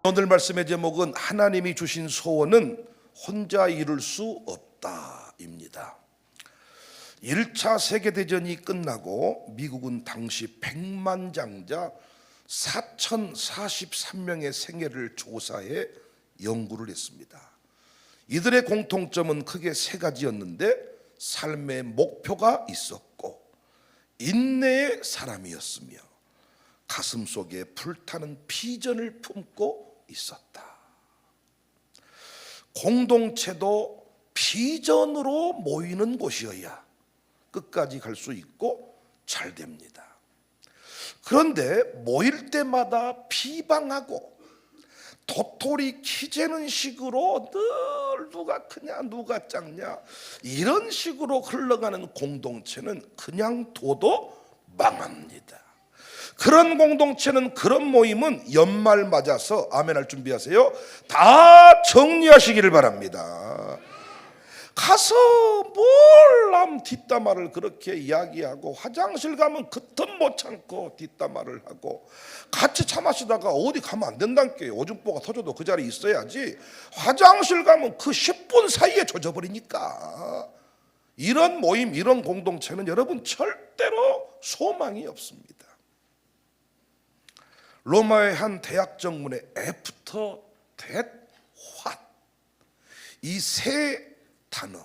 오늘 말씀의 제목은 하나님이 주신 소원은 혼자 이룰 수 없다입니다. 1차 세계대전이 끝나고 미국은 당시 백만장자 4043명의 생애를 조사해 연구를 했습니다. 이들의 공통점은 크게 세 가지였는데 삶의 목표가 있었고 인내의 사람이었으며 가슴속에 불타는 비전을 품고 있었다. 공동체도 비전으로 모이는 곳이어야 끝까지 갈 수 있고 잘 됩니다. 그런데 모일 때마다 비방하고 도토리 키재는 식으로 늘 누가 크냐 누가 작냐 이런 식으로 흘러가는 공동체는 그냥 둬도 망합니다. 그런 공동체는, 그런 모임은 연말 맞아서 아멘할 준비하세요. 다 정리하시기를 바랍니다. 가서 뭘 남 뒷담화를 그렇게 이야기하고, 화장실 가면 그 틈 못 참고 뒷담화를 하고, 같이 차 마시다가 어디 가면 안 된다니까요. 오줌보가 터져도 그 자리에 있어야지. 화장실 가면 그 10분 사이에 조져버리니까. 이런 모임, 이런 공동체는 여러분 절대로 소망이 없습니다. 로마의 한 대학 정문에 After that what? 이 세 단어,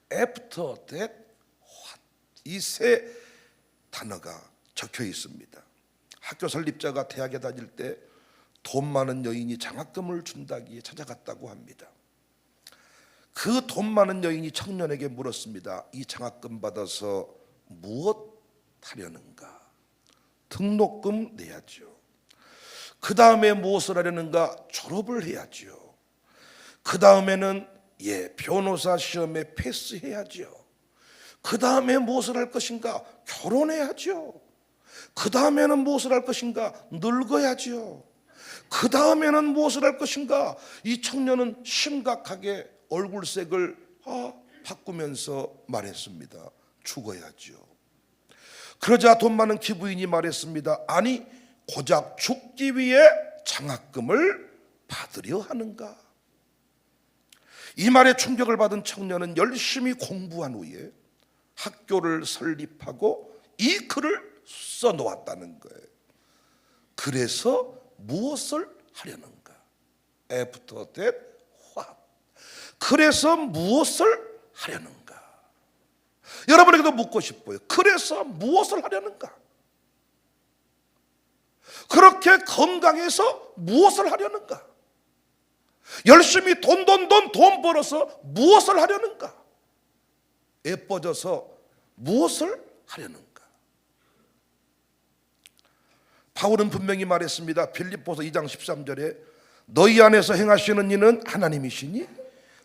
After that what? 이 세 단어가 적혀 있습니다. 학교 설립자가 대학에 다닐 때 돈 많은 여인이 장학금을 준다기에 찾아갔다고 합니다. 그 돈 많은 여인이 청년에게 물었습니다. 이 장학금 받아서 무엇 하려는가? 등록금 내야죠. 그 다음에 무엇을 하려는가? 졸업을 해야죠. 그 다음에는 변호사 시험에 패스해야죠. 그 다음에 무엇을 할 것인가? 결혼해야죠. 그 다음에는 무엇을 할 것인가? 늙어야죠. 그 다음에는 무엇을 할 것인가? 이 청년은 심각하게 얼굴색을 바꾸면서 말했습니다. 죽어야죠. 그러자 돈 많은 기부인이 말했습니다. 아니, 고작 죽기 위해 장학금을 받으려 하는가? 이 말에 충격을 받은 청년은 열심히 공부한 후에 학교를 설립하고 이 글을 써놓았다는 거예요. 그래서 무엇을 하려는가? After that what? 그래서 무엇을 하려는가? 여러분에게도 묻고 싶어요. 그래서 무엇을 하려는가? 그렇게 건강해서 무엇을 하려는가? 열심히 돈 벌어서 무엇을 하려는가? 예뻐져서 무엇을 하려는가? 바울은 분명히 말했습니다. 빌립보서 2장 13절에 너희 안에서 행하시는 이는 하나님이시니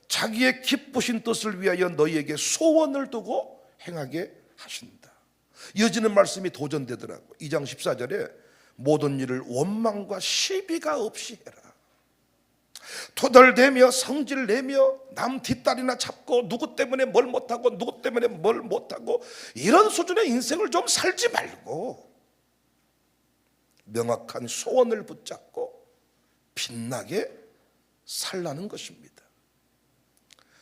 자기의 기쁘신 뜻을 위하여 너희에게 소원을 두고 행하게 하신다. 이어지는 말씀이 도전되더라고요. 2장 14절에 모든 일을 원망과 시비가 없이 해라. 토덜대며 성질내며 남 뒷다리나 잡고 누구 때문에 뭘 못하고 누구 때문에 뭘 못하고 이런 수준의 인생을 좀 살지 말고 명확한 소원을 붙잡고 빛나게 살라는 것입니다.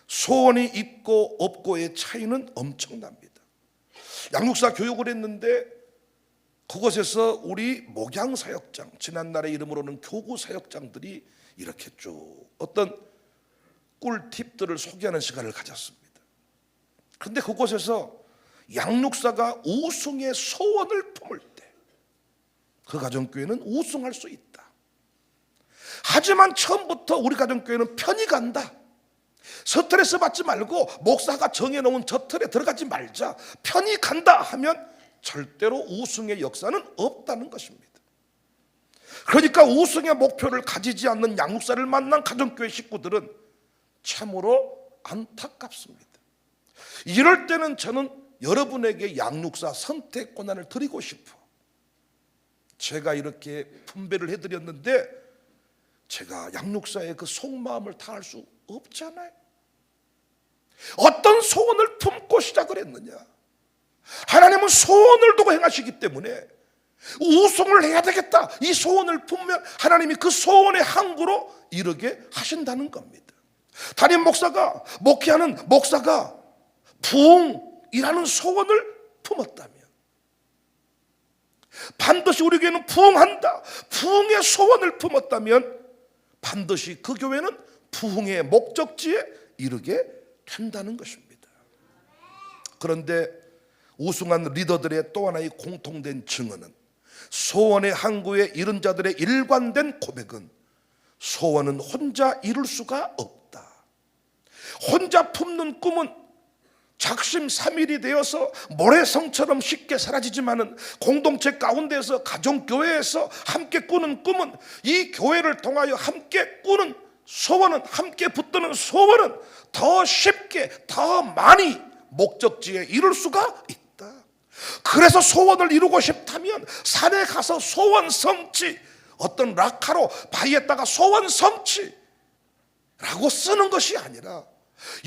소원이 있고 없고의 차이는 엄청납니다. 양육사 교육을 했는데 그곳에서 우리 목양사역장, 지난날의 이름으로는 교구사역장들이 이렇게 쭉 어떤 꿀팁들을 소개하는 시간을 가졌습니다. 그런데 그곳에서 양육사가 우승의 소원을 품을 때 그 가정교회는 우승할 수 있다. 하지만 처음부터 우리 가정교회는 편히 간다. 스트레스 받지 말고 목사가 정해놓은 저 틀에 들어가지 말자. 편히 간다 하면 절대로 우승의 역사는 없다는 것입니다. 그러니까 우승의 목표를 가지지 않는 양육사를 만난 가정교회 식구들은 참으로 안타깝습니다. 이럴 때는 저는 여러분에게 양육사 선택 권한을 드리고 싶어. 제가 이렇게 분배를 해드렸는데 제가 양육사의 그 속마음을 다 알 수 없잖아요. 어떤 소원을 품고 시작을 했느냐? 하나님은 소원을 두고 행하시기 때문에 우승을 해야 되겠다, 이 소원을 품으면 하나님이 그 소원의 항구로 이르게 하신다는 겁니다. 담임 목사가, 목회하는 목사가 부흥이라는 소원을 품었다면, 반드시 우리 교회는 부흥한다, 부흥의 소원을 품었다면 반드시 그 교회는 부흥의 목적지에 이르게 된다는 것입니다. 그런데 우승한 리더들의 또 하나의 공통된 증언은, 소원의 항구에 이른 자들의 일관된 고백은, 소원은 혼자 이룰 수가 없다. 혼자 품는 꿈은 작심삼일이 되어서 모래성처럼 쉽게 사라지지만은, 공동체 가운데서, 가정교회에서 함께 꾸는 꿈은, 이 교회를 통하여 함께 꾸는 소원은, 함께 붙드는 소원은 더 쉽게, 더 많이 목적지에 이룰 수가 있다. 그래서 소원을 이루고 싶다면 산에 가서 소원 성취, 어떤 락카로 바위에다가 소원 성취라고 쓰는 것이 아니라,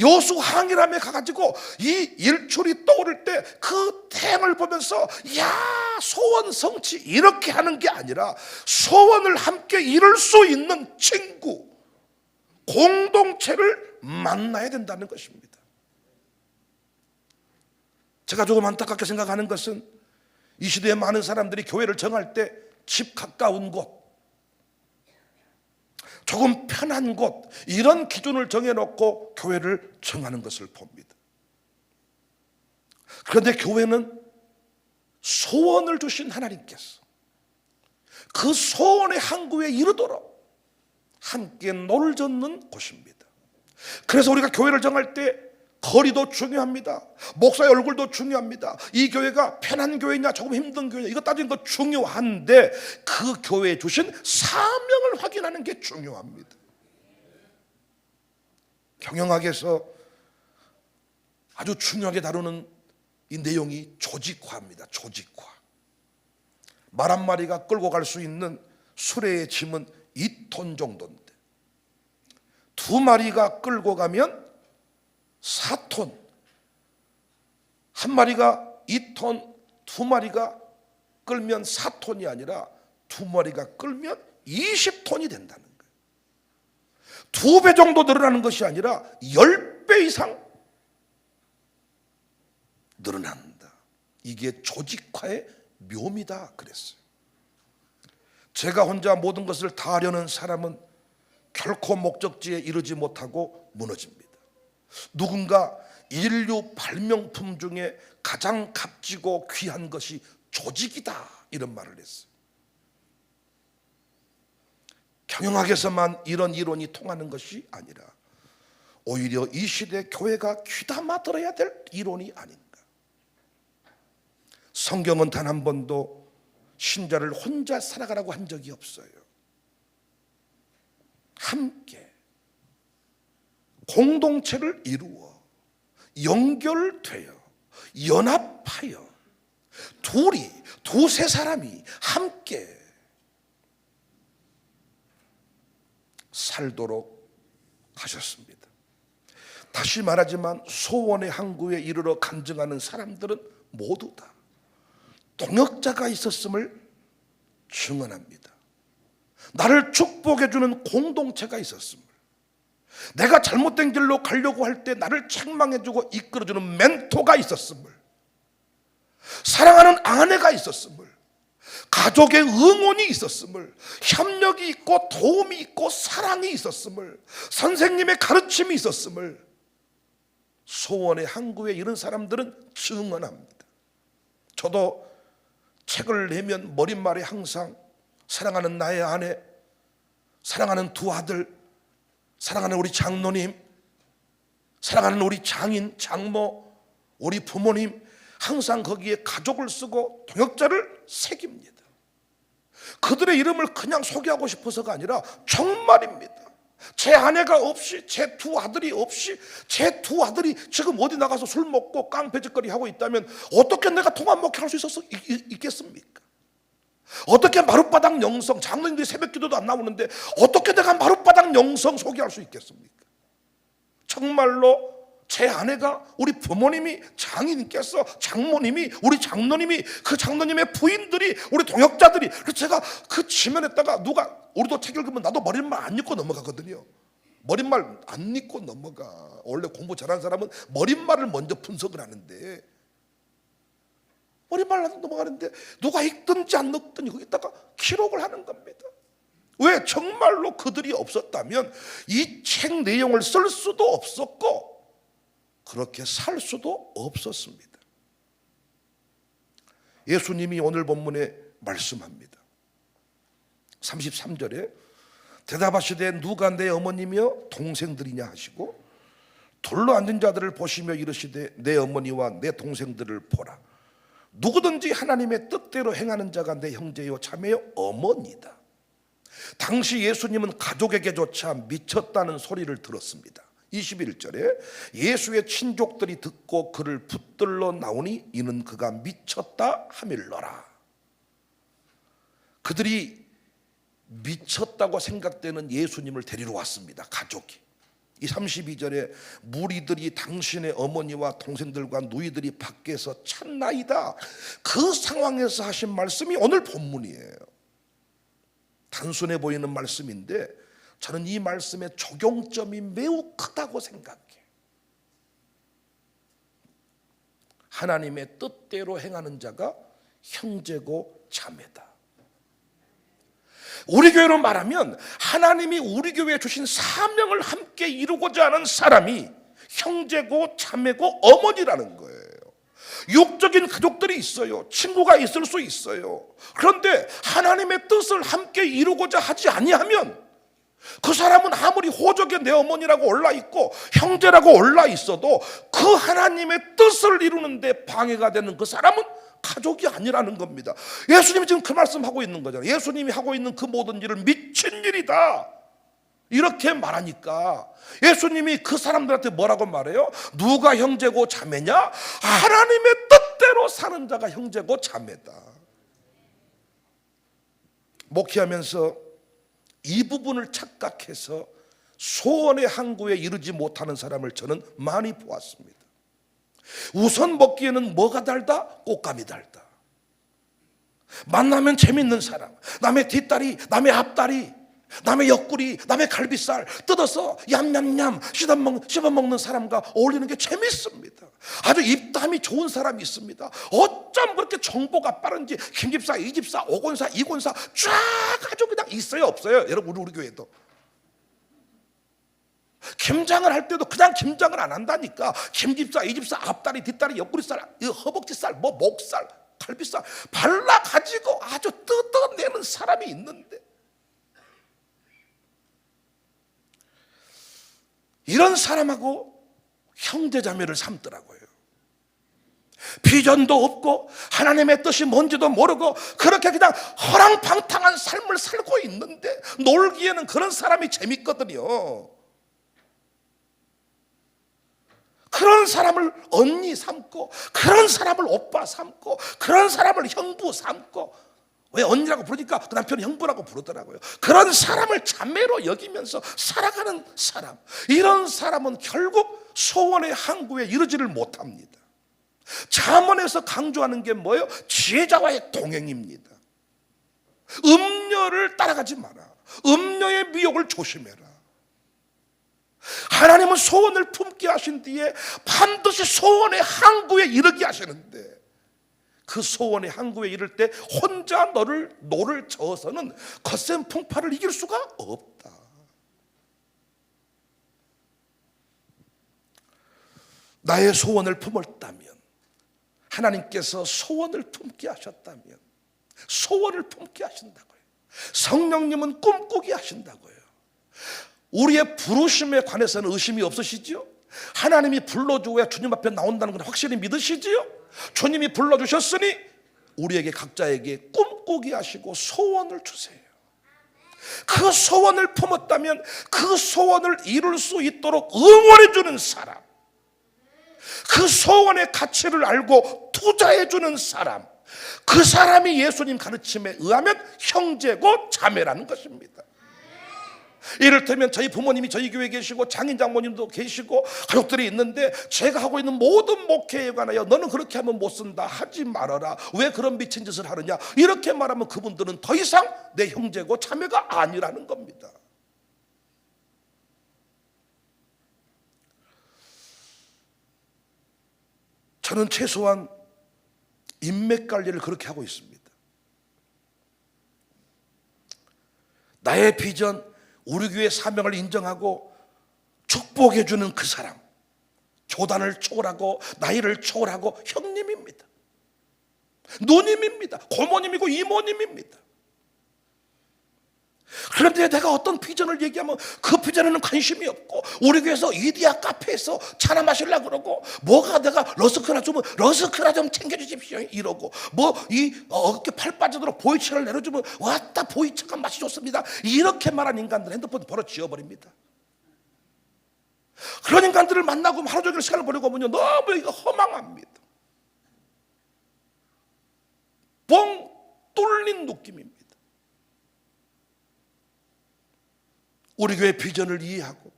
여수항이라며 가가지고 이 일출이 떠오를 때 그 태양을 보면서 야, 소원 성취, 이렇게 하는 게 아니라, 소원을 함께 이룰 수 있는 친구, 공동체를 만나야 된다는 것입니다. 제가 조금 안타깝게 생각하는 것은, 이 시대에 많은 사람들이 교회를 정할 때 집 가까운 곳, 조금 편한 곳, 이런 기준을 정해놓고 교회를 정하는 것을 봅니다. 그런데 교회는 소원을 주신 하나님께서 그 소원의 항구에 이르도록 함께 노를 젓는 곳입니다. 그래서 우리가 교회를 정할 때 거리도 중요합니다. 목사의 얼굴도 중요합니다. 이 교회가 편한 교회냐, 조금 힘든 교회냐, 이거 따지는 거 중요한데, 그 교회에 주신 사명을 확인하는 게 중요합니다. 경영학에서 아주 중요하게 다루는 이 내용이 조직화입니다. 조직화. 말 한 마리가 끌고 갈 수 있는 수레의 짐은 2톤 정도인데, 2마리가 끌고 가면 4톤, 한 마리가 2톤, 2마리가 끌면 4톤이 아니라 2마리가 끌면 20톤이 된다는 거예요. 2배 정도 늘어나는 것이 아니라 10배 이상 늘어난다. 이게 조직화의 묘미다 그랬어요. 제가 혼자 모든 것을 다 하려는 사람은 결코 목적지에 이르지 못하고 무너집니다. 누군가 인류 발명품 중에 가장 값지고 귀한 것이 조직이다, 이런 말을 했어요. 경영학에서만 이런 이론이 통하는 것이 아니라, 오히려 이 시대 교회가 귀담아 들어야 될 이론이 아닌가. 성경은 단 한 번도 신자를 혼자 살아가라고 한 적이 없어요. 함께 공동체를 이루어 연결되어 연합하여 두세 사람이 함께 살도록 하셨습니다. 다시 말하지만 소원의 항구에 이르러 간증하는 사람들은 모두 다 동역자가 있었음을 증언합니다. 나를 축복해주는 공동체가 있었음을, 내가 잘못된 길로 가려고 할 때 나를 책망해주고 이끌어주는 멘토가 있었음을, 사랑하는 아내가 있었음을, 가족의 응원이 있었음을, 협력이 있고 도움이 있고 사랑이 있었음을, 선생님의 가르침이 있었음을 소원의 항구에 이른 사람들은 증언합니다. 저도 책을 내면 머릿말에 항상 사랑하는 나의 아내, 사랑하는 두 아들, 사랑하는 우리 장로님, 사랑하는 우리 장인, 장모, 우리 부모님, 항상 거기에 가족을 쓰고 동역자를 새깁니다. 그들의 이름을 그냥 소개하고 싶어서가 아니라 정말입니다. 제 아내가 없이, 제 두 아들이 없이, 제 두 아들이 지금 어디 나가서 술 먹고 깡패짓거리 하고 있다면 어떻게 내가 통합목회 할 수 있겠습니까? 어떻게 마룻바닥 영성, 장로님들이 새벽 기도도 안 나오는데 어떻게 내가 마룻바닥 영성 소개할 수 있겠습니까? 정말로 제 아내가, 우리 부모님이, 장인께서, 장모님이, 우리 장로님이, 그 장로님의 부인들이, 우리 동역자들이, 그래서 제가 그 지면에다가 누가, 우리도 책 읽으면 나도 머릿말 안 읽고 넘어가거든요. 머릿말 안 읽고 넘어가. 원래 공부 잘하는 사람은 머릿말을 먼저 분석을 하는데, 머릿말 나도 넘어가는데 누가 읽든지 안 읽든지 거기다가 기록을 하는 겁니다. 왜? 정말로 그들이 없었다면 이 책 내용을 쓸 수도 없었고 그렇게 살 수도 없었습니다. 예수님이 오늘 본문에 말씀합니다. 33절에 대답하시되 누가 내 어머니며 동생들이냐 하시고 둘러 앉은 자들을 보시며 이르시되 내 어머니와 내 동생들을 보라. 누구든지 하나님의 뜻대로 행하는 자가 내 형제요 자매요 어머니다. 당시 예수님은 가족에게조차 미쳤다는 소리를 들었습니다. 21절에 예수의 친족들이 듣고 그를 붙들러 나오니 이는 그가 미쳤다 하밀러라. 그들이 미쳤다고 생각되는 예수님을 데리러 왔습니다. 가족이. 이 32절에 무리들이 당신의 어머니와 동생들과 누이들이 밖에서 찾나이다. 그 상황에서 하신 말씀이 오늘 본문이에요. 단순해 보이는 말씀인데 저는 이 말씀의 적용점이 매우 크다고 생각해요. 하나님의 뜻대로 행하는 자가 형제고 자매다. 우리 교회로 말하면 하나님이 우리 교회에 주신 사명을 함께 이루고자 하는 사람이 형제고 자매고 어머니라는 거예요. 육적인 가족들이 있어요. 친구가 있을 수 있어요. 그런데 하나님의 뜻을 함께 이루고자 하지 아니하면 그 사람은 아무리 호적에 내 어머니라고 올라있고 형제라고 올라있어도 그 하나님의 뜻을 이루는데 방해가 되는 그 사람은 가족이 아니라는 겁니다. 예수님이 지금 그 말씀하고 있는 거잖아요. 예수님이 하고 있는 그 모든 일을 미친 일이다 이렇게 말하니까 예수님이 그 사람들한테 뭐라고 말해요? 누가 형제고 자매냐? 하나님의 뜻대로 사는 자가 형제고 자매다. 목회하면서 이 부분을 착각해서 소원의 항구에 이르지 못하는 사람을 저는 많이 보았습니다. 우선 먹기에는 뭐가 달다? 꽃감이 달다. 만나면 재밌는 사람, 남의 뒷다리, 남의 앞다리, 남의 옆구리, 남의 갈비살 뜯어서 얌얌얌 씹어먹는 사람과 어울리는 게 재밌습니다. 아주 입담이 좋은 사람이 있습니다. 어쩜 그렇게 정보가 빠른지 김집사, 이집사, 오권사, 이권사 쫙 아주 그냥 있어요 없어요? 여러분 우리 교회도 김장을 할 때도 그냥 김장을 안 한다니까. 김집사, 이집사, 앞다리, 뒷다리, 옆구리살, 허벅지살, 목살, 갈비살 발라가지고 아주 뜯어내는 사람이 있는데 이런 사람하고 형제자매를 삼더라고요. 비전도 없고 하나님의 뜻이 뭔지도 모르고 그렇게 그냥 허랑방탕한 삶을 살고 있는데 놀기에는 그런 사람이 재밌거든요. 그런 사람을 언니 삼고 그런 사람을 오빠 삼고 그런 사람을 형부 삼고, 왜 언니라고 부르니까 그 남편이 형부라고 부르더라고요. 그런 사람을 자매로 여기면서 살아가는 사람, 이런 사람은 결국 소원의 항구에 이르지를 못합니다. 잠언에서 강조하는 게 뭐예요? 지혜자와의 동행입니다. 음녀를 따라가지 마라. 음녀의 미혹을 조심해라. 하나님은 소원을 품게 하신 뒤에 반드시 소원의 항구에 이르게 하시는데 그 소원의 항구에 이를 때 혼자 노를 저어서는 거센 풍파를 이길 수가 없다. 나의 소원을 품었다면, 하나님께서 소원을 품게 하셨다면 소원을 품게 하신다고요. 성령님은 꿈꾸게 하신다고요. 우리의 부르심에 관해서는 의심이 없으시지요? 하나님이 불러주어야 주님 앞에 나온다는 건 확실히 믿으시지요? 주님이 불러주셨으니 우리에게 각자에게 꿈꾸게 하시고 소원을 주세요. 그 소원을 품었다면 그 소원을 이룰 수 있도록 응원해 주는 사람, 그 소원의 가치를 알고 투자해 주는 사람, 그 사람이 예수님 가르침에 의하면 형제고 자매라는 것입니다. 이를테면 저희 부모님이 저희 교회에 계시고 장인 장모님도 계시고 가족들이 있는데 제가 하고 있는 모든 목회에 관하여 너는 그렇게 하면 못 쓴다, 하지 말아라, 왜 그런 미친 짓을 하느냐, 이렇게 말하면 그분들은 더 이상 내 형제고 자매가 아니라는 겁니다. 저는 최소한 인맥 관리를 그렇게 하고 있습니다. 나의 비전, 우리 교회 사명을 인정하고 축복해 주는 그 사람, 조단을 초월하고 나이를 초월하고 형님입니다, 누님입니다, 고모님이고 이모님입니다. 그런데 내가 어떤 비전을 얘기하면 그 비전에는 관심이 없고, 우리 교회에서 이디야 카페에서 차나 마시려고 그러고, 뭐가 내가 러스크나 주면 러스크나 좀 챙겨주십시오 이러고, 뭐 이 어깨 팔 빠지도록 보이차를 내려주면 왔다 보이차가 맛이 좋습니다, 이렇게 말한 인간들 핸드폰 바로 지워버립니다. 그런 인간들을 만나고 하루 종일 시간을 보내고 보면요, 너무 이거 허망합니다. 뻥 뚫린 느낌입니다. 우리 교회 비전을 이해하고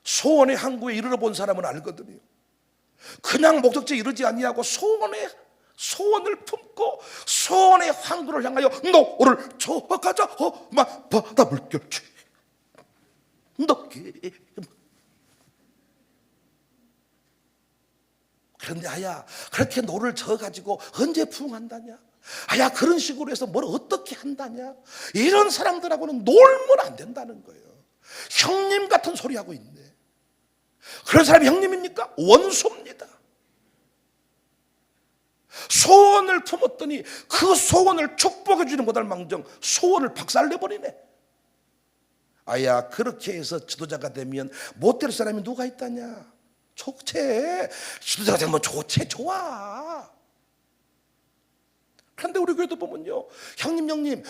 소원의 항구에 이르러 본 사람은 알거든요. 그냥 목적지에 이르지 아니하고 소원을 품고 소원의 항구를 향하여 너를 저가자 바다 물결치 너게. 그런데 아야, 그렇게 노를 져가지고 언제 부흥한다냐, 아야 그런 식으로 해서 뭘 어떻게 한다냐, 이런 사람들하고는 놀면 안 된다는 거예요. 형님 같은 소리 하고 있네. 그런 사람이 형님입니까? 원수입니다. 소원을 품었더니 그 소원을 축복해 주는 것을 망정 소원을 박살내버리네. 아야, 그렇게 해서 지도자가 되면 못 될 사람이 누가 있다냐. 좋지, 지도자가 되면 좋지, 좋아. 그런데 우리 교회도 보면요, 형님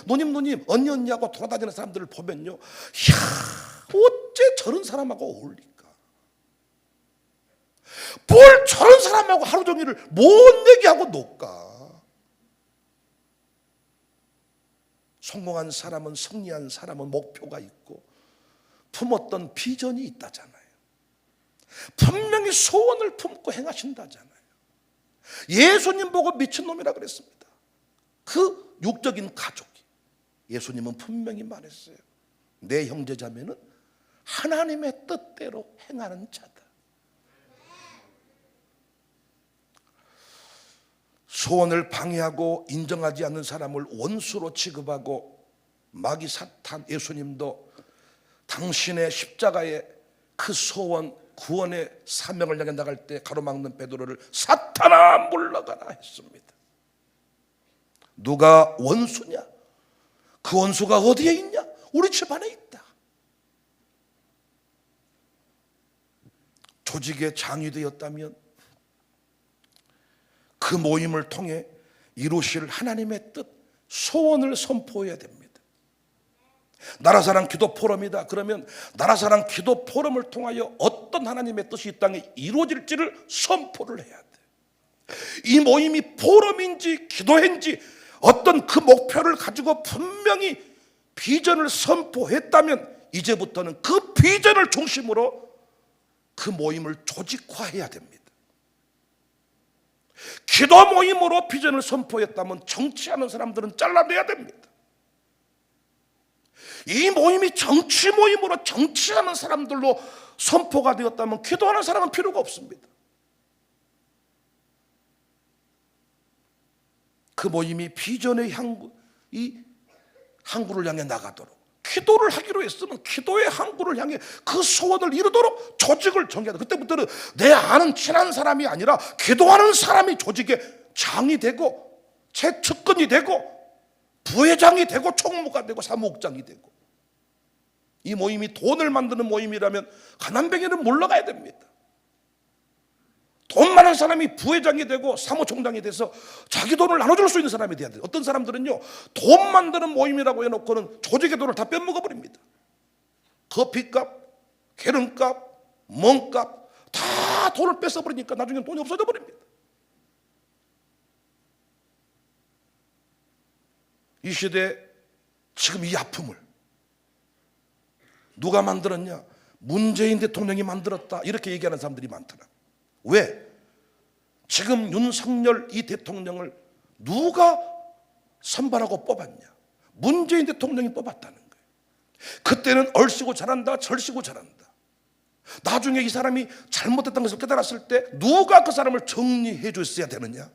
누님 언니하고 돌아다니는 사람들을 보면요, 이야, 어째 저런 사람하고 어울릴까, 뭘 저런 사람하고 하루 종일을 뭔 얘기하고 놀까. 성공한 사람은, 승리한 사람은 목표가 있고 품었던 비전이 있다잖아요. 분명히 소원을 품고 행하신다잖아요. 예수님 보고 미친놈이라 그랬습니다. 그 육적인 가족이. 예수님은 분명히 말했어요. 내 형제자매는 하나님의 뜻대로 행하는 자다. 소원을 방해하고 인정하지 않는 사람을 원수로 취급하고, 마귀 사탄 예수님도 당신의 십자가의 그 소원, 구원의 사명을 향해 나갈 때 가로막는 베드로를 사탄아 물러가라 했습니다. 누가 원수냐? 그 원수가 어디에 있냐? 우리 집 안에 있다. 조직의 장이 되었다면 그 모임을 통해 이루실 하나님의 뜻, 소원을 선포해야 됩니다. 나라사랑 기도 포럼이다 그러면 나라사랑 기도 포럼을 통하여 어떤 하나님의 뜻이 이 땅에 이루어질지를 선포를 해야 돼. 이 모임이 포럼인지 기도회인지 어떤 그 목표를 가지고 분명히 비전을 선포했다면 이제부터는 그 비전을 중심으로 그 모임을 조직화해야 됩니다. 기도 모임으로 비전을 선포했다면 정치하는 사람들은 잘라내야 됩니다. 이 모임이 정치 모임으로 정치하는 사람들로 선포가 되었다면 기도하는 사람은 필요가 없습니다. 그 모임이 비전의 이 항구를 향해 나가도록, 기도를 하기로 했으면 기도의 항구를 향해 그 소원을 이루도록 조직을 정해야 돼. 그때부터는 내 아는 친한 사람이 아니라 기도하는 사람이 조직의 장이 되고 최측근이 되고 부회장이 되고 총무가 되고 사무국장이 되고. 이 모임이 돈을 만드는 모임이라면 가난뱅이는 물러가야 됩니다. 돈 많은 사람이 부회장이 되고 사무총장이 돼서 자기 돈을 나눠줄 수 있는 사람이 돼야 돼요. 어떤 사람들은요, 돈 만드는 모임이라고 해놓고는 조직의 돈을 다 빼먹어버립니다. 커피값, 기름값, 멍값 다 돈을 뺏어버리니까 나중에 돈이 없어져 버립니다. 이 시대에 지금 이 아픔을 누가 만들었냐? 문재인 대통령이 만들었다. 이렇게 얘기하는 사람들이 많더라. 왜? 지금 윤석열 이 대통령을 누가 선발하고 뽑았냐? 문재인 대통령이 뽑았다는 거예요. 그때는 얼씨고 잘한다, 절씨고 잘한다. 나중에 이 사람이 잘못했던 것을 깨달았을 때 누가 그 사람을 정리해 줬어야 되느냐?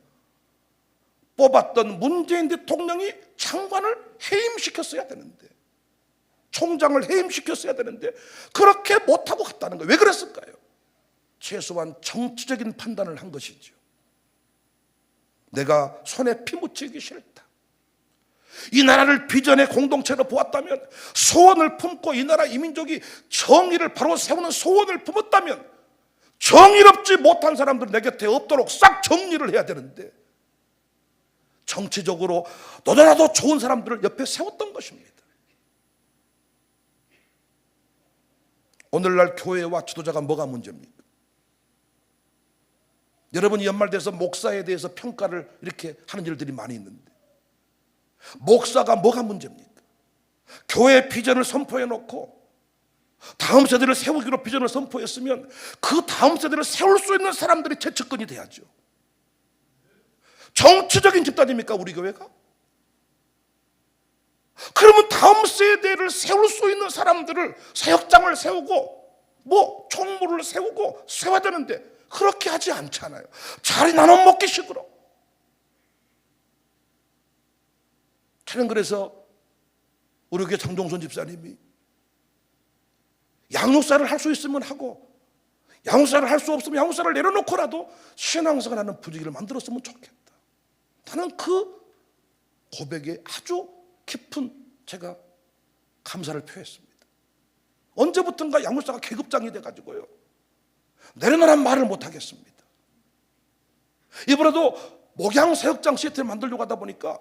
뽑았던 문재인 대통령이 장관을 해임시켰어야 되는데, 총장을 해임시켰어야 되는데 그렇게 못하고 갔다는 거예요. 왜 그랬을까요? 최소한 정치적인 판단을 한 것이죠. 내가 손에 피 묻히기 싫다. 이 나라를 비전의 공동체로 보았다면, 소원을 품고 이 나라 이 민족이 정의를 바로 세우는 소원을 품었다면, 정의롭지 못한 사람들 내 곁에 없도록 싹 정리를 해야 되는데, 정치적으로 너도나도 좋은 사람들을 옆에 세웠던 것입니다. 오늘날 교회와 지도자가 뭐가 문제입니까? 여러분, 이 연말 돼서 목사에 대해서 평가를 이렇게 하는 일들이 많이 있는데, 목사가 뭐가 문제입니까? 교회 비전을 선포해 놓고 다음 세대를 세우기로 비전을 선포했으면 그 다음 세대를 세울 수 있는 사람들이 최측근이 돼야죠. 정치적인 집단입니까 우리 교회가? 그러면 다음 세대를 세울 수 있는 사람들을, 사역장을 세우고 뭐 총무를 세우고 세워야 되는데 그렇게 하지 않잖아요. 자리 나눠 먹기식으로. 저는 그래서 우리 교회 장종선 집사님이 양육사를 할 수 있으면 하고, 양육사를 할 수 없으면 양육사를 내려놓고라도 신앙생활하는 분위기를 만들었으면 좋겠다. 나는 그 고백에 아주 깊은 제가 감사를 표했습니다. 언제부턴가 양육사가 계급장이 돼가지고요, 내려놓으란 말을 못하겠습니다. 이번에도 목양사역장 시스템을 만들려고 하다 보니까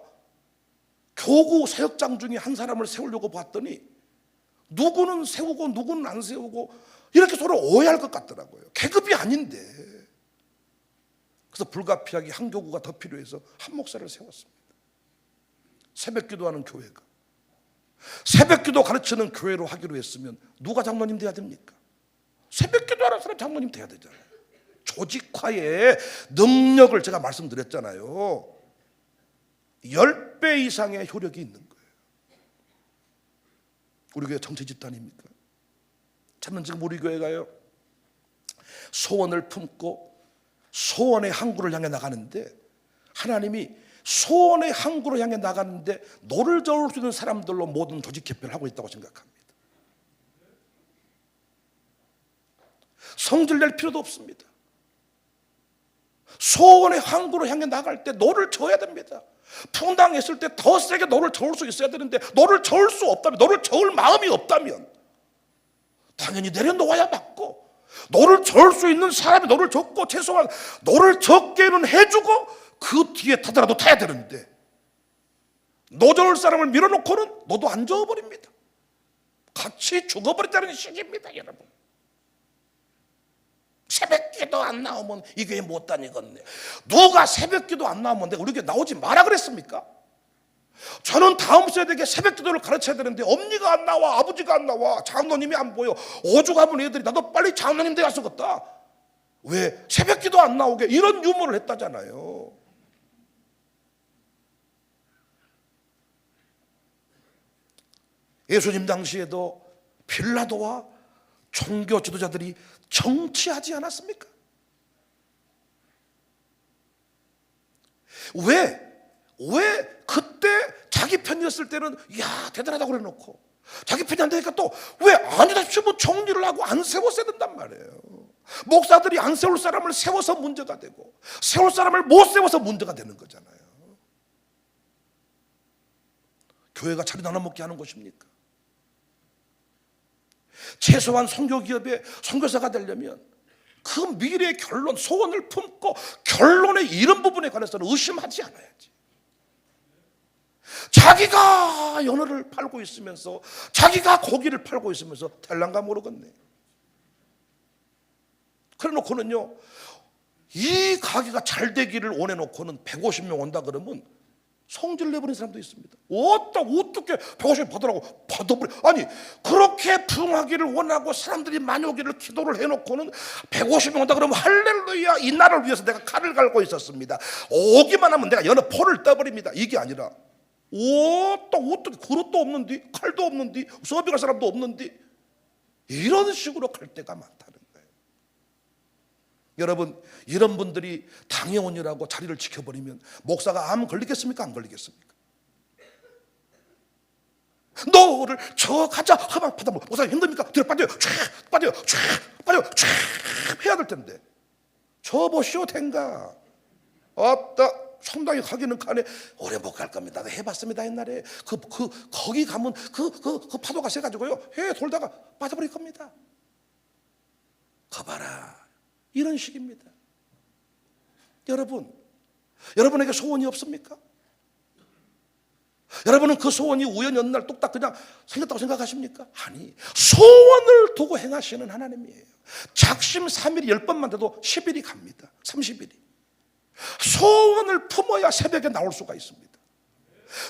교구 사역장 중에 한 사람을 세우려고 봤더니 누구는 세우고 누구는 안 세우고 이렇게 서로 오해할 것 같더라고요. 계급이 아닌데. 그래서 불가피하게 한 교구가 더 필요해서 한 목사를 세웠습니다. 새벽기도하는 교회가, 새벽기도 가르치는 교회로 하기로 했으면 누가 장로님 돼야 됩니까? 새벽기도하는 사람 장로님 돼야 되잖아요. 조직화의 능력을 제가 말씀드렸잖아요. 10배 이상의 효력이 있는 거예요. 우리 교회 정치 집단입니까? 저는 지금 우리 교회가요, 소원을 품고 소원의 항구를 향해 나가는데, 하나님이 소원의 항구를 향해 나가는데 노를 저을 수 있는 사람들로 모든 조직 개편을 하고 있다고 생각합니다. 성질낼 필요도 없습니다. 소원의 항구로 향해 나갈 때 노를 저어야 됩니다. 풍당했을 때 더 세게 노를 저을 수 있어야 되는데, 노를 저을 수 없다면, 노를 저을 마음이 없다면 당연히 내려놓아야 맞고, 노를 저을 수 있는 사람이 노를 젓고, 최소한 노를 적게는 해주고 그 뒤에 타더라도 타야 되는데, 노 저을 사람을 밀어놓고는 노도 안 저어버립니다. 같이 죽어버린다는 식입니다, 여러분. 새벽기도 안 나오면 이 교회 못 다니겠네. 누가 새벽기도 안 나오면 내가 우리 교회 나오지 마라 그랬습니까? 저는 다음 세대에게 새벽기도를 가르쳐야 되는데 엄니가 안 나와, 아버지가 안 나와, 장로님이 안 보여. 오죽하면 애들이 나도 빨리 장로님 돼야 쓰겠다. 왜? 새벽기도 안 나오게, 이런 유머를 했다잖아요. 예수님 당시에도 빌라도와 종교 지도자들이 정치하지 않았습니까? 왜 그때 자기 편이었을 때는 야 대단하다고 그래놓고, 자기 편이 안 되니까 또 왜 아니다 싶으면 정리를 하고 안 세웠어야 된단 말이에요. 목사들이 안 세울 사람을 세워서 문제가 되고, 세울 사람을 못 세워서 문제가 되는 거잖아요. 교회가 자리 나눠 먹게 하는 것입니까? 최소한 선교기업의 선교사가 되려면 그 미래의 결론, 소원을 품고 결론에 이른 부분에 관해서는 의심하지 않아야지. 자기가 연어를 팔고 있으면서, 자기가 고기를 팔고 있으면서 될란가 모르겠네. 그래 놓고는요, 이 가게가 잘 되기를 원해 놓고는 150명 온다 그러면 성질 내버린 사람도 있습니다. 어떻게 150명 받으라고 받아버려. 아니 그렇게 부흥하기를 원하고 사람들이 많이 오기를 기도를 해놓고는 150명 온다 그러면 할렐루야, 이 나라를 위해서 내가 칼을 갈고 있었습니다, 오기만 하면 내가 여느 포를 떠버립니다, 이게 아니라 어떻게 그릇도 없는데, 칼도 없는데, 서빙할 사람도 없는데, 이런 식으로 갈 때가 많다는 거예요. 여러분, 이런 분들이 당회원이라고 자리를 지켜버리면 목사가 암 걸리겠습니까? 안 걸리겠습니까? 너를 저 가자 하면 받아, 목사님 힘듭니까? 뒤로 빠져요, 빠져요, 해야 될 텐데 저 보시오 된가? 성당에 가기는 가네. 오래 못 갈 겁니다. 해봤습니다 옛날에. 거기 가면 그 파도가 세가지고요, 해 돌다가 빠져버릴 겁니다. 거봐라, 이런 식입니다. 여러분에게 소원이 없습니까? 여러분은 그 소원이 우연히 어느 날 뚝딱 그냥 생겼다고 생각하십니까? 아니, 소원을 두고 행하시는 하나님이에요. 작심 3일이 10번만 돼도 10일이 갑니다. 30일이. 소원을 품어야 새벽에 나올 수가 있습니다.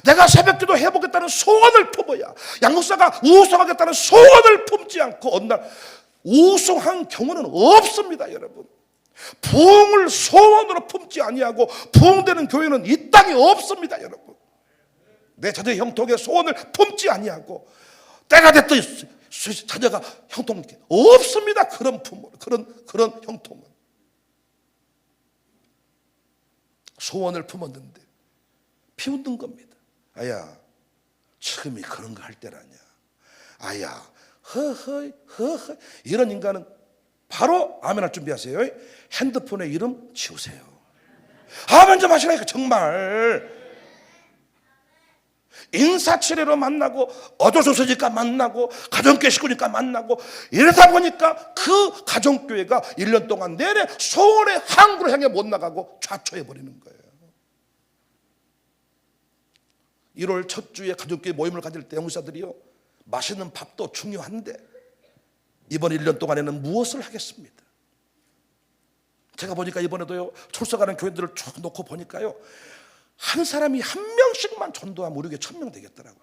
내가 새벽기도 해보겠다는 소원을 품어야, 양목사가 우승하겠다는 소원을 품지 않고 어느 날 우승한 경우는 없습니다. 여러분, 부흥을 소원으로 품지 아니하고 부흥되는 교회는 이 땅에 없습니다. 여러분, 내 자녀 형통의 소원을 품지 아니하고 때가 됐더니 자녀가 형통 없습니다. 그런 형통은. 소원을 품었는데 비웃는 겁니다. 아야, 지금이 그런 거 할 때라냐? 아야, 허허 이런 인간은 바로 아멘할 준비하세요. 핸드폰에 이름 지우세요. 아멘 좀 하시라니까. 정말 인사치레로 만나고 어조소서니까 만나고 가정교회 식구니까 만나고 이러다 보니까 그 가정교회가 1년 동안 내내 소원의 항구를 향해 못 나가고 좌초해버리는 거예요. 1월 첫 주에 가족교회 모임을 가질 때 영사들이요, 맛있는 밥도 중요한데 이번 1년 동안에는 무엇을 하겠습니다. 제가 보니까 이번에도요, 출석하는 교회들을 쭉 놓고 보니까요, 한 사람이 한 명씩만 전도하면 우리 교회 1000명 되겠더라고요.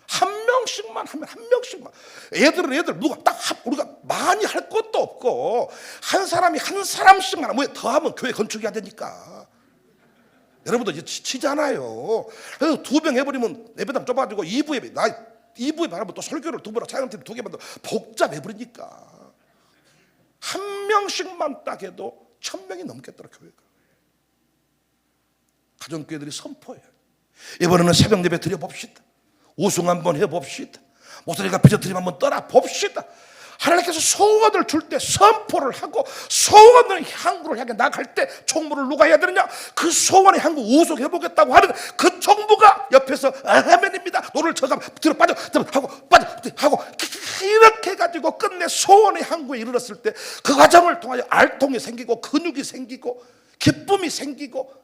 한 명씩만 하면, 한 명씩만. 애들 누가 딱 우리가 많이 할 것도 없고 한 사람이 한 사람씩만 하면, 더 하면 교회 건축해야 되니까. 여러분도 이제 지치잖아요. 그래서 2병 해버리면 예배당 좁아지고 2부 예배, 2부에 바라면 또 설교를 2부나 차영팀 2개만 더 복잡해버리니까 한 명씩만 딱 해도 1000명이 넘겠더라, 교회가. 가정교회들이 선포해요. 이번에는 새벽 예배 드려봅시다. 우승 한번 해봅시다. 목소리가 삐져트림 한번 떠나봅시다. 하나님께서 소원을 줄 때 선포를 하고 소원의 항구를 향해 나갈 때 총무를 누가 해야 되느냐? 그 소원의 항구 우승해보겠다고 하는 그 총무가 옆에서 아멘입니다, 너를 저가 뒤로 빠져 하고 이렇게 해가지고 끝내 소원의 항구에 이르렀을 때 그 과정을 통하여 알통이 생기고 근육이 생기고 기쁨이 생기고,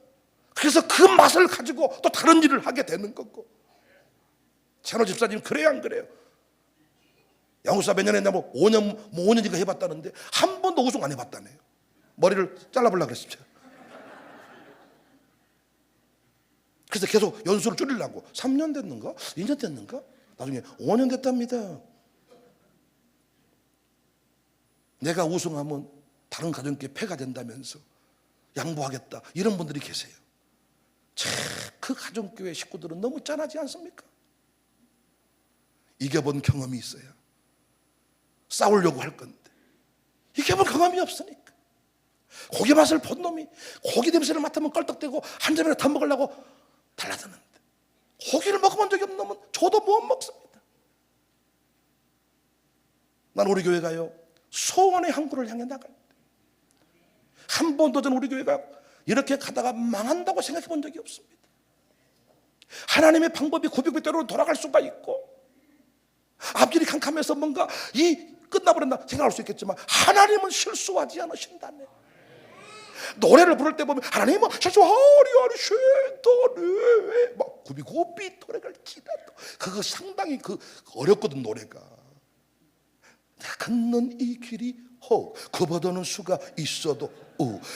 그래서 그 맛을 가지고 또 다른 일을 하게 되는 거고. 찬호 집사님 그래요, 안 그래요? 양우사 몇 년 했냐고 5년인가 해봤다는데 한 번도 우승 안 해봤다네요. 머리를 잘라보려고 그랬습니다. 그래서 계속 연수를 줄이려고 3년 됐는가? 2년 됐는가? 나중에 5년 됐답니다. 내가 우승하면 다른 가정교회 폐가 된다면서 양보하겠다, 이런 분들이 계세요. 참, 그 가정교회 식구들은 너무 짠하지 않습니까? 이겨본 경험이 있어요. 싸우려고 할 건데 이겨본 경험이 없으니까. 고기 맛을 본 놈이 고기 냄새를 맡으면 껄떡대고 한 점이나 더 먹으려고 달라드는데, 고기를 먹어본 적이 없는 놈은 저도 못 먹습니다. 난 우리 교회가요, 소원의 항구를 향해 나갈 때 한 번도 전 우리 교회가 이렇게 가다가 망한다고 생각해 본 적이 없습니다. 하나님의 방법이 구비구비대로 돌아갈 수가 있고 앞길이 캄캄해서 뭔가 끝나버렸나 생각할 수 있겠지만 하나님은 실수하지 않으신다네. 노래를 부를 때 보면 하나님은 실수하리 않으신다네, 막 구비구비 노래를 기다려. 그거 상당히 어렵거든, 노래가. 걷는 이 길이 그보다는 수가 있어도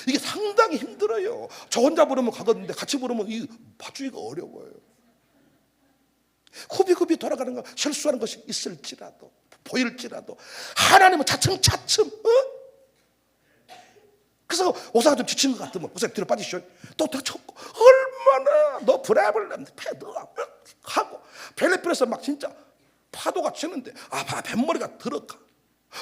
이게 상당히 힘들어요. 저 혼자 부르면 가겠는데 같이 부르면 이 봐주기가 어려워요. 굽이굽이 돌아가는 거, 실수하는 것이 있을지라도, 보일지라도 하나님은 차츰차츰. 그래서 목사가 좀 지친 것 같으면 목사님 뒤로 빠지시오. 또 쳤고, 얼마나 너 브레블렘 패드 하고 벨리필에서 막 진짜 파도가 치는데 뱃머리가 들어가,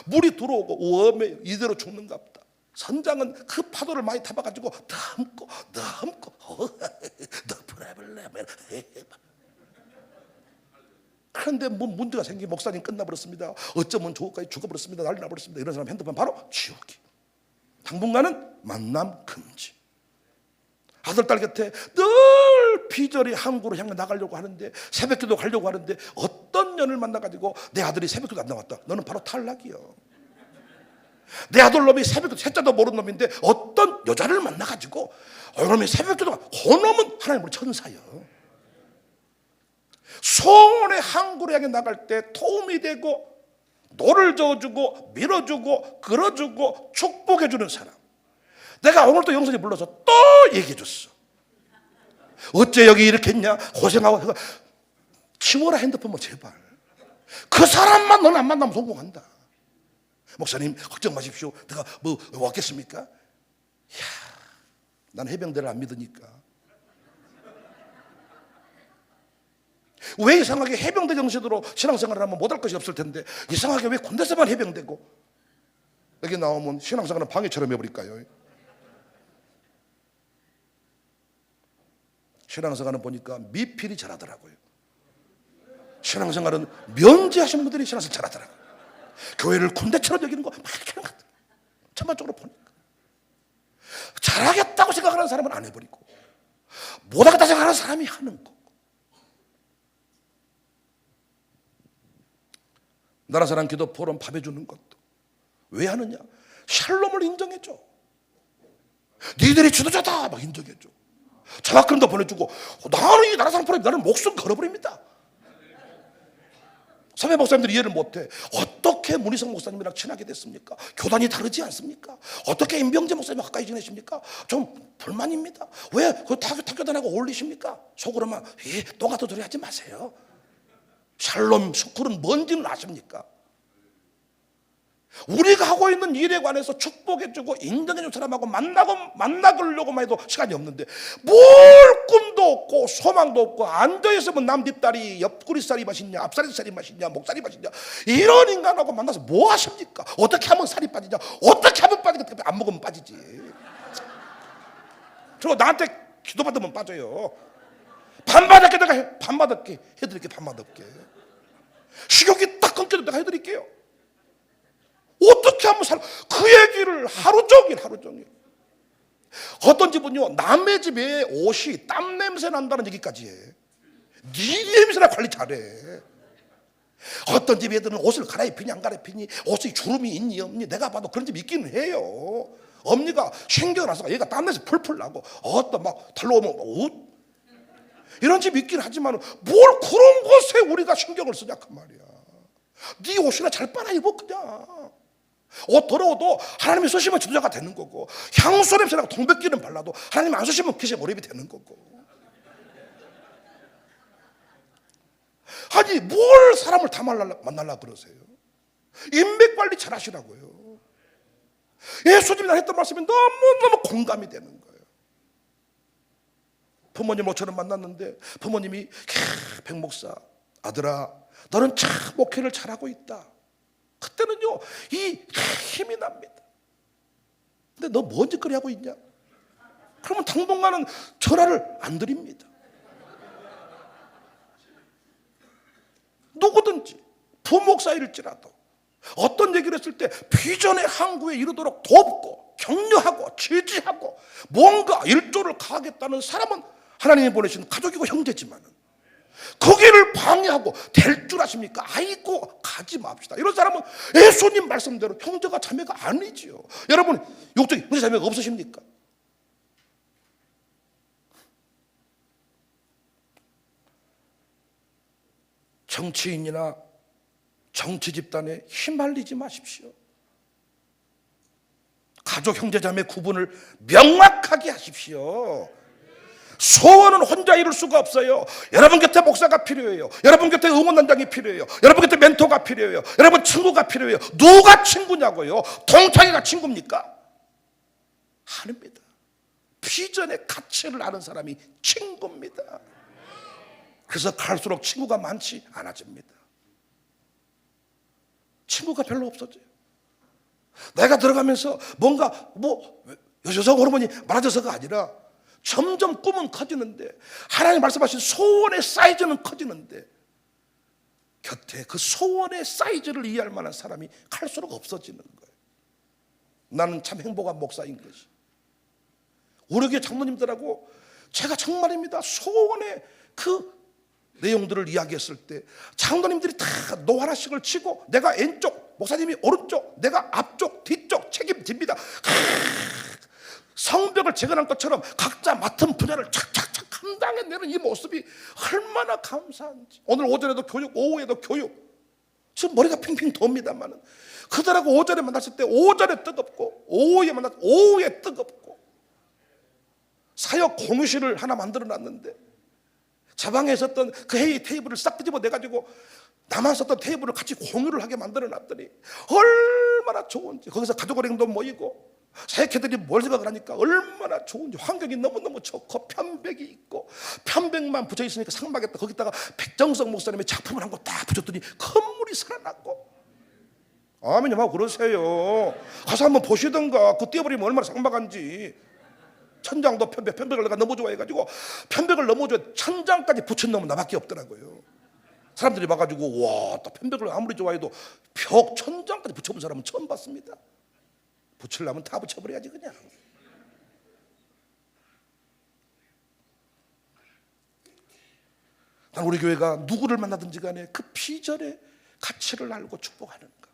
물이 들어오고 웜에 이대로 죽는갑다. 선장은 그 파도를 많이 타봐가지고 넘고 너 브레블렘. 그런데 뭐 문제가 생긴 목사님 끝나버렸습니다. 어쩌면 좋을까요? 죽어버렸습니다. 난리 나버렸습니다. 이런 사람 핸드폰 바로 지우기. 당분간은 만남 금지. 아들 딸 곁에 늘 비절이 한국으로 향해 나가려고 하는데, 새벽기도 가려고 하는데 어떤 년을 만나가지고 내 아들이 새벽기도 안 나왔다. 너는 바로 탈락이요. 내 아들 놈이 새벽기도 세자도 모르는 놈인데 어떤 여자를 만나가지고 놈이 새벽기도가, 그 놈은 하나님으로 천사요. 소원의 항구로 향해 나갈 때 도움이 되고 노를 저어주고 밀어주고 끌어주고 축복해주는 사람. 내가 오늘 또 영선이 불러서 또 얘기해줬어. 어째 여기 이렇게 했냐, 고생하고. 치워라 핸드폰 뭐 제발. 그 사람만 너는 안 만나면 성공한다. 목사님 걱정 마십시오. 내가 뭐 왔겠습니까? 이야, 난 해병대를 안 믿으니까. 왜 이상하게 해병대 정신으로 신앙생활을 하면 못할 것이 없을 텐데, 이상하게 왜 군대에서만 해병대고 여기 나오면 신앙생활은 방해처럼 해버릴까요? 신앙생활은 보니까 미필이 잘하더라고요. 신앙생활은 면제하시는 분들이 신앙생활 잘하더라고요. 교회를 군대처럼 여기는 거 막 이렇게 하는 것 같아요. 전반적으로 보니까 잘하겠다고 생각하는 사람은 안 해버리고, 못하겠다 생각하는 사람이 하는 거. 나라 사랑 기도 포럼 밥 해주는 것도 왜 하느냐? 샬롬을 인정해줘. 니들이 주도자다 막 인정해줘. 장학금도 보내주고. 나는 이 나라 사랑 포럼, 나는 목숨 걸어버립니다. 선배 목사님들이 이해를 못해. 어떻게 문희성 목사님이랑 친하게 됐습니까? 교단이 다르지 않습니까? 어떻게 임병재 목사님 가까이 지내십니까? 좀 불만입니다. 왜 그 타교단하고 어울리십니까? 속으로만 또 같은 소리 하지 마세요. 샬롬 스쿨은 뭔지는 아십니까? 우리가 하고 있는 일에 관해서 축복해주고 인정해준 사람하고 만나려고만 해도 시간이 없는데, 뭘 꿈도 없고 소망도 없고 앉아있으면 남 뒷다리 옆구리살이 맛있냐, 앞살이 맛있냐, 목살이 맛있냐, 이런 인간하고 만나서 뭐 하십니까? 어떻게 하면 살이 빠지냐, 어떻게 하면 빠지겠다. 안 먹으면 빠지지. 그리고 나한테 기도받으면 빠져요. 반받을게, 내가 반받을게 해드릴게. 반받을게. 식욕이 딱 끊겨도 내가 해드릴게요. 어떻게 하면 그 얘기를 하루 종일. 어떤 집은요, 남의 집에 옷이 땀 냄새 난다는 얘기까지 해. 네 냄새나 관리 잘해. 어떤 집 애들은 옷을 갈아입히니 안 갈아입히니, 옷에 주름이 있니 없니, 내가 봐도 그런 집 있기는 해요. 엄니가 신경을 안 써. 얘가 땀 냄새 풀풀 나고, 어떤 막 달러오면 옷, 이런 집 있긴 하지만 뭘 그런 것에 우리가 신경을 쓰냐 그 말이야. 네 옷이나 잘 빨아 입어 그냥. 옷 더러워도 하나님이 쓰시면 지도자가 되는 거고, 향수 냄새나고 동백기름 발라도 하나님 안 쓰시면 기세 몰입이 되는 거고. 아니 뭘 사람을 다 만나려 그러세요? 인맥 관리 잘 하시라고요. 예수님이 했던 말씀이 너무너무 공감이 되는 거예요. 부모님 모처럼 만났는데 부모님이 백목사 아들아, 너는 참 목회를 잘하고 있다. 그때는요 이 힘이 납니다. 근데 너 뭔 짓거리 하고 있냐? 그러면 당분간은 전화를 안 드립니다. 누구든지 부목사일지라도 어떤 얘기를 했을 때 비전의 항구에 이르도록 돕고 격려하고 지지하고 뭔가 일조를 가하겠다는 사람은 하나님이 보내신 가족이고 형제지만은, 거기를 방해하고 될 줄 아십니까? 아이고 가지 맙시다. 이런 사람은 예수님 말씀대로 형제가 자매가 아니지요. 여러분 욕적이 형제 자매가 없으십니까? 정치인이나 정치 집단에 휘말리지 마십시오. 가족 형제자매 구분을 명확하게 하십시오. 소원은 혼자 이룰 수가 없어요. 여러분 곁에 목사가 필요해요. 여러분 곁에 응원단장이 필요해요. 여러분 곁에 멘토가 필요해요. 여러분 친구가 필요해요. 누가 친구냐고요? 동창이가 친구입니까? 아닙니다. 비전의 가치를 아는 사람이 친구입니다. 그래서 갈수록 친구가 많지 않아집니다. 친구가 별로 없어져요. 내가 들어가면서 뭔가 여성 호르몬이 많아져서가 아니라 점점 꿈은 커지는데, 하나님 말씀하신 소원의 사이즈는 커지는데, 곁에 그 소원의 사이즈를 이해할 만한 사람이 갈수록 없어지는 거예요. 나는 참 행복한 목사인 것이, 우리 교회 장로님들하고 제가 정말입니다, 소원의 그 내용들을 이야기했을 때 장로님들이 다 노 하나씩을 치고, 내가 왼쪽, 목사님이 오른쪽, 내가 앞쪽, 뒤쪽 책임집니다. 성벽을 재건한 것처럼 각자 맡은 분야를 착착착 감당해내는 이 모습이 얼마나 감사한지. 오늘 오전에도 교육, 오후에도 교육. 지금 머리가 핑핑 돕니다만, 그들하고 오전에 만났을 때 오전에 뜨겁고, 오후에 만났을 때 오후에 뜨겁고, 사역 공유실을 하나 만들어놨는데 제 방에 있었던 그 회의 테이블을 싹 끄집어 내가지고 나만 썼던 테이블을 같이 공유를 하게 만들어놨더니 얼마나 좋은지. 거기서 가족은행도 모이고 사역회들이 뭘 생각을 하니까 얼마나 좋은지. 환경이 너무너무 좋고 편백이 있고, 편백만 붙여 있으니까 상막했다. 거기다가 백정석 목사님의 작품을 한 거 딱 붙였더니 건물이 살아났고. 아멘이 막 그러세요. 가서 한번 보시던가. 그 띄워버리면 얼마나 상막한지. 천장도 편백을 내가 너무 좋아해가지고 편백을 너무 좋아해 천장까지 붙인 놈은 나밖에 없더라고요. 사람들이 봐가지고 와, 또 편백을 아무리 좋아해도 벽 천장까지 붙여본 사람은 처음 봤습니다. 붙이려면 다 붙여버려야지 그냥. 난 우리 교회가 누구를 만나든지 간에 그 비전의 가치를 알고 축복하는 것.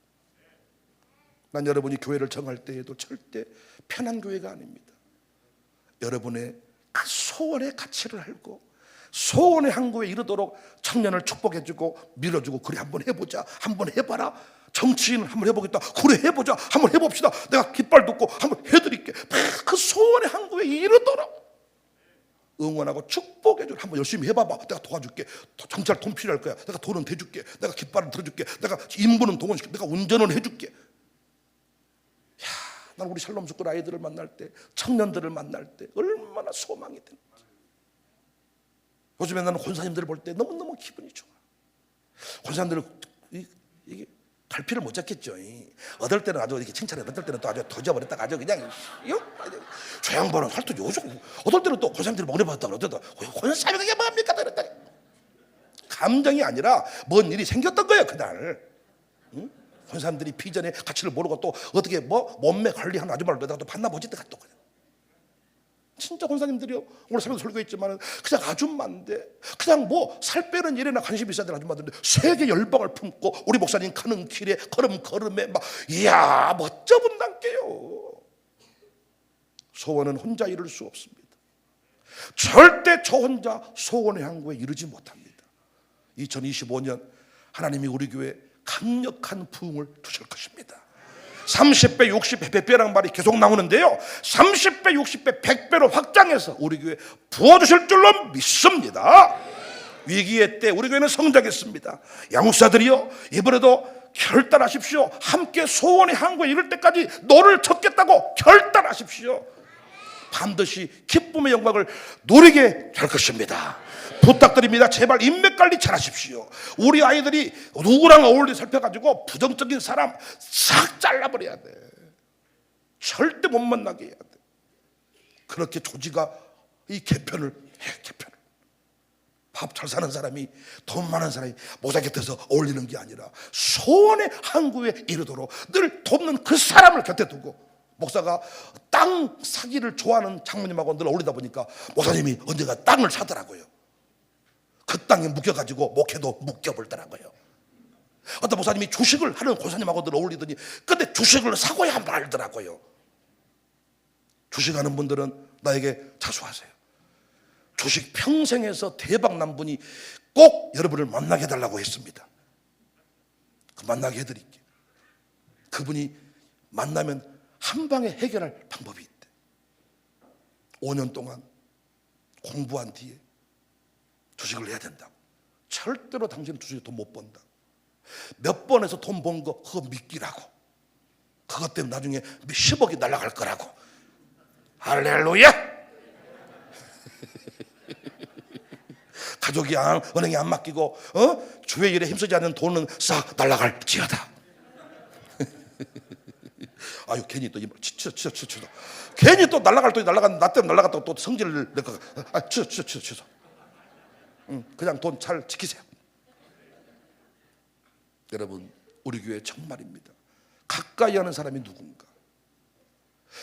난 여러분이 교회를 정할 때에도 절대 편한 교회가 아닙니다. 여러분의 그 소원의 가치를 알고 소원의 항구에 이르도록 청년을 축복해주고 밀어주고, 그래 한번 해보자, 한번 해봐라. 정치인을 한번 해보겠다, 그래 해보자, 한번 해봅시다, 내가 깃발 돋고 한번 해드릴게. 그 소원의 항구에 이르도록 응원하고 축복해주고, 한번 열심히 해봐봐, 내가 도와줄게. 정찰 돈 필요할 거야, 내가 돈은 대줄게, 내가 깃발을 들어줄게, 내가 인부는 동원시켜, 내가 운전은 해줄게. 난 우리 샬롬 스쿨 아이들을 만날 때, 청년들을 만날 때 얼마나 소망이 되는지. 요즘에 나는 권사님들을 볼 때 너무너무 기분이 좋아. 권사님들은 이게 갈피를 못 잡겠죠. 어떨 때는 아주 이렇게 칭찬해, 어떨 때는 또 아주 터져버렸다가 아주 그냥 저 양반은 할때 요즘, 어떨 때는 또 권사님들이 먹내받았다고 어쩌다 권사님이 그게 뭡니까? 그랬더니 감정이 아니라 뭔 일이 생겼던 거예요 그날. 응? 권사님들이 비전의 가치를 모르고 또 어떻게 몸매 관리하는 아줌마를 내다가 또 만나보지 내가 또 그냥. 진짜 권사님들이요, 오늘 새벽에 설교했지만 그냥 아줌마인데, 그냥 살 빼는 일에나 관심이 있어야 되는 아줌마들인데 세계 열방을 품고 우리 목사님 가는 길에 걸음에 막 이야 멋져 본단께요. 소원은 혼자 이룰 수 없습니다. 절대 저 혼자 소원의 항구에 이르지 못합니다. 2025년 하나님이 우리 교회에 강력한 부흥을 주실 것입니다. 30배, 60배, 100배라는 말이 계속 나오는데요, 30배, 60배, 100배로 확장해서 우리 교회에 부어주실 줄로 믿습니다. 위기의 때 우리 교회는 성장했습니다. 양육사들이요, 이번에도 결단하십시오. 함께 소원의 항구에 이를 때까지 노를 젓겠다고 결단하십시오. 반드시 기쁨의 영광을 누리게 될 것입니다. 부탁드립니다. 제발 인맥관리 잘하십시오. 우리 아이들이 누구랑 어울리 살펴가지고 부정적인 사람 싹 잘라버려야 돼. 절대 못 만나게 해야 돼. 그렇게 조지가 이 개편을 해. 개편을. 밥 잘 사는 사람이, 돈 많은 사람이 모자 곁에서 어울리는 게 아니라 소원의 항구에 이르도록 늘 돕는 그 사람을 곁에 두고, 목사가 땅 사기를 좋아하는 장모님하고 늘 어울리다 보니까 목사님이 언젠가 땅을 사더라고요. 그 땅에 묶여가지고 목회도 묶여버리더라고요. 어떤 목사님이 주식을 하는 권사님하고 늘 어울리더니 근데 주식을 사고야 말더라고요. 주식하는 분들은 나에게 자수하세요. 주식 평생에서 대박 난 분이 꼭 여러분을 만나게 해달라고 했습니다. 그 만나게 해드릴게요. 그분이 만나면 한 방에 해결할 방법이 있대. 5년 동안 공부한 뒤에 주식을 해야 된다고. 절대로 당신은 주식에 돈 못 번다. 몇 번에서 돈 번 거 그거 믿기라고. 그것 때문에 나중에 몇십억이 날아갈 거라고. 할렐루야. 가족이 은행에 안 맡기고 주의 일에 힘쓰지 않는 돈은 싹 날아갈지어다. 아유 괜히 또 치쳐 괜히 또 날아갈 돈이 날아간 나 때문에 날아갔다고 또 성질을 내가 치쳐 그냥 돈 잘 지키세요. 여러분 우리 교회 정말입니다. 가까이 하는 사람이 누군가,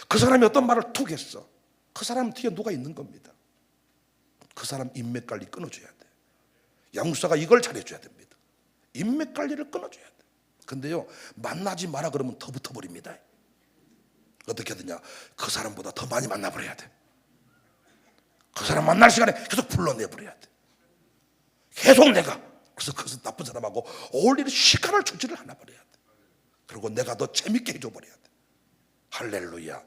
그 사람이 어떤 말을 툭 했어, 그 사람 뒤에 누가 있는 겁니다. 그 사람 인맥 관리 끊어줘야 돼. 양육사가 이걸 잘해줘야 됩니다. 인맥 관리를 끊어줘야 돼. 근데요 만나지 마라 그러면 더 붙어버립니다. 어떻게 하느냐, 그 사람보다 더 많이 만나버려야 돼. 그 사람 만날 시간에 계속 불러내버려야 돼. 계속 내가 그래서 그 나쁜 사람하고 어울리는 시간을 주지를 않아 버려야 돼. 그리고 내가 더 재밌게 해줘 버려야 돼. 할렐루야.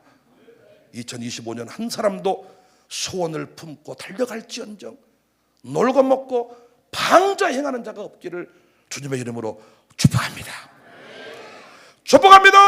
2025년 한 사람도 소원을 품고 달려갈지언정 놀고 먹고 방자 행하는 자가 없기를 주님의 이름으로 축복합니다. 축복합니다.